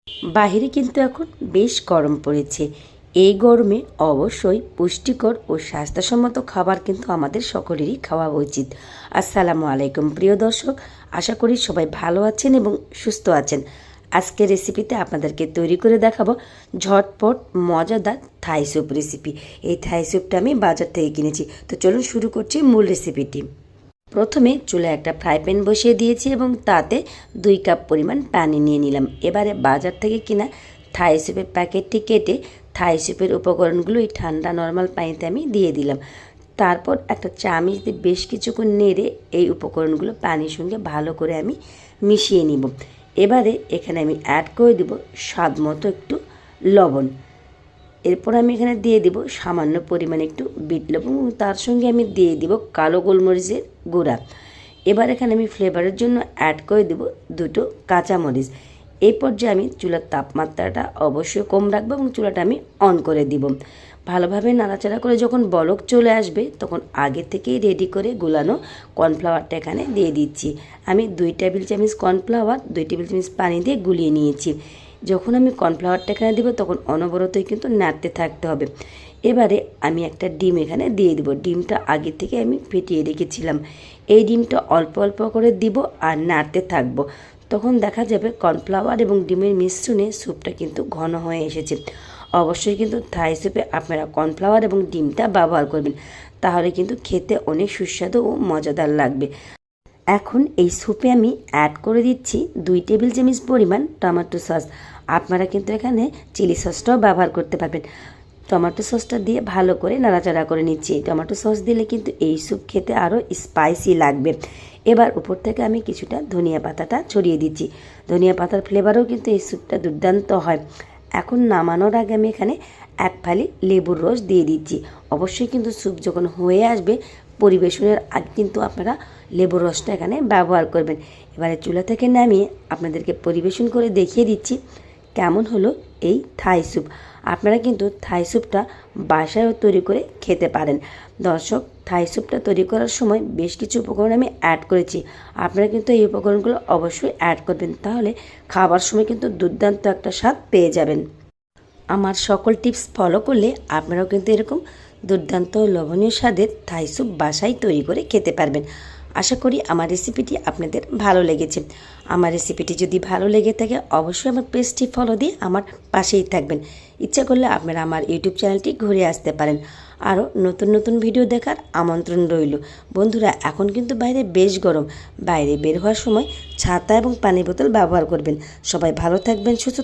বাহিরে কিন্তু এখন বেশ গরম পড়েছে। এই গরমে অবশ্যই পুষ্টিকর ও স্বাস্থ্যসম্মত খাবার কিন্তু আমাদের সকলেরই খাওয়া উচিত। আসসালামু আলাইকুম প্রিয় দর্শক, আশা করি সবাই ভালো আছেন এবং সুস্থ আছেন। আজকের রেসিপিতে আপনাদেরকে তৈরি করে দেখাবো ঝটপট মজাদার থাই স্যুপ রেসিপি। এই থাই স্যুপটা আমি বাজার থেকে কিনেছি। তো চলুন শুরু করছি মূল রেসিপিটি। প্রথমে চুলায় একটা ফ্রাই প্যান বসিয়ে দিয়েছি এবং তাতে 2 কাপ পরিমাণ পানি নিয়ে নিলাম। এবারে বাজার থেকে কিনা থাই স্যুপের প্যাকেটটি কেটে থাই স্যুপের উপকরণগুলো এই ঠান্ডা নর্মাল পানিতে আমি দিয়ে দিলাম। তারপর একটা চামচ দিয়ে বেশ কিছুক্ষণ নেড়ে এই উপকরণগুলো পানির সঙ্গে ভালো করে আমি মিশিয়ে নিব। এবারে এখানে আমি অ্যাড করে দেব স্বাদ মতো একটু লবণ। এরপর আমি এখানে দিয়ে দিব সামান্য পরিমাণে একটু বিট লবণ এবং তার সঙ্গে আমি দিয়ে দিব কালো গোলমরিচের গুঁড়া। এবার এখানে আমি ফ্লেভারের জন্য অ্যাড করে দেব 2টো কাঁচামরিচ। এই পর্যায়ে আমি চুলার তাপমাত্রাটা অবশ্যই কম রাখবো এবং চুলাটা আমি অন করে দিব। ভালোভাবে নাড়াচাড়া করে যখন বলক চলে আসবে তখন আগে থেকেই রেডি করে গুলানো কর্নফ্লাওয়ারটা এখানে দিয়ে দিচ্ছি। আমি 2 টেবিল চামচ কর্নফ্লাওয়ার 2 টেবিল চামচ পানি দিয়ে গুলিয়ে নিয়েছি। যখন আমি কর্নফ্লাওয়ারটা এখানে দিব তখন অনবরতই কিন্তু নাড়তে থাকতে হবে। এবারে আমি একটা ডিম এখানে দিয়ে দিব। ডিমটা আগে থেকে আমি ফেটিয়ে রেখেছিলাম। এই ডিমটা অল্প অল্প করে দিব আর নাড়তে থাকবো। তখন দেখা যাবে কর্নফ্লাওয়ার এবং ডিমের মিশ্রণে স্যুপটা কিন্তু ঘন হয়ে এসেছে। অবশ্যই কিন্তু থাই স্যুপে আপনারা কর্নফ্লাওয়ার এবং ডিমটা ব্যবহার করবেন, তাহলে কিন্তু খেতে অনেক সুস্বাদু ও মজাদার লাগবে। এখন এই স্যুপে আমি অ্যাড করে দিচ্ছি 2 টেবিল চামচ পরিমাণ টমেটো সস। আপনারা কিন্তু এখানে চিলি সসটাও ব্যবহার করতে পারবেন। টমেটো সসটা দিয়ে ভালো করে নাড়াচাড়া করে নিচ্ছি। টমেটো সস দিলে কিন্তু এই স্যুপ খেতে আরও স্পাইসি লাগবে। এবার উপর থেকে আমি কিছুটা ধনিয়া পাতাটা ছড়িয়ে দিচ্ছি। ধনিয়া পাতার ফ্লেভারও কিন্তু এই স্যুপটা দুর্দান্ত হয়। এখন নামানোর আগে আমি এখানে 1 ফালি লেবুর রস দিয়ে দিচ্ছি। অবশ্যই কিন্তু স্যুপ যখন হয়ে আসবে পরিবেশনের আগে কিন্তু আপনারা লেবুর রসটা এখানে ব্যবহার করবেন। এবারে চুলা থেকে নামিয়ে আপনাদেরকে পরিবেশন করে দেখিয়ে দিচ্ছি কেমন হলো এই থাই স্যুপ। আপনারা কিন্তু থাই স্যুপটা বাসায়ও তৈরি করে খেতে পারেন। দর্শক, থাই স্যুপটা তৈরি করার সময় বেশ কিছু উপকরণ আমি অ্যাড করেছি। আপনারা কিন্তু এই উপকরণগুলো অবশ্যই অ্যাড করবেন, তাহলে খাবার সময় কিন্তু দুর্দান্ত একটা স্বাদ পেয়ে যাবেন। আমার সকল টিপস ফলো করলে আপনারাও কিন্তু এরকম দুর্দান্ত লবণীয় স্বাদের থাই স্যুপ বাসায় তৈরি করে খেতে পারবেন। আশা করি আমার রেসিপিটি আপনাদের ভালো লেগেছে। আমার রেসিপিটি যদি ভালো লেগে থাকে অবশ্যই আমার পেজটি ফলো দিয়ে আমার পাশেই থাকবেন। ইচ্ছা করলে আপনারা আমার ইউটিউব চ্যানেলটি ঘুরে আসতে পারেন। আরও নতুন নতুন ভিডিও দেখার আমন্ত্রণ রইল। বন্ধুরা, এখন কিন্তু বাইরে বেশ গরম। বাইরে বের হওয়ার সময় ছাতা এবং পানি বোতল ব্যবহার করবেন। সবাই ভালো থাকবেন, সুস্থ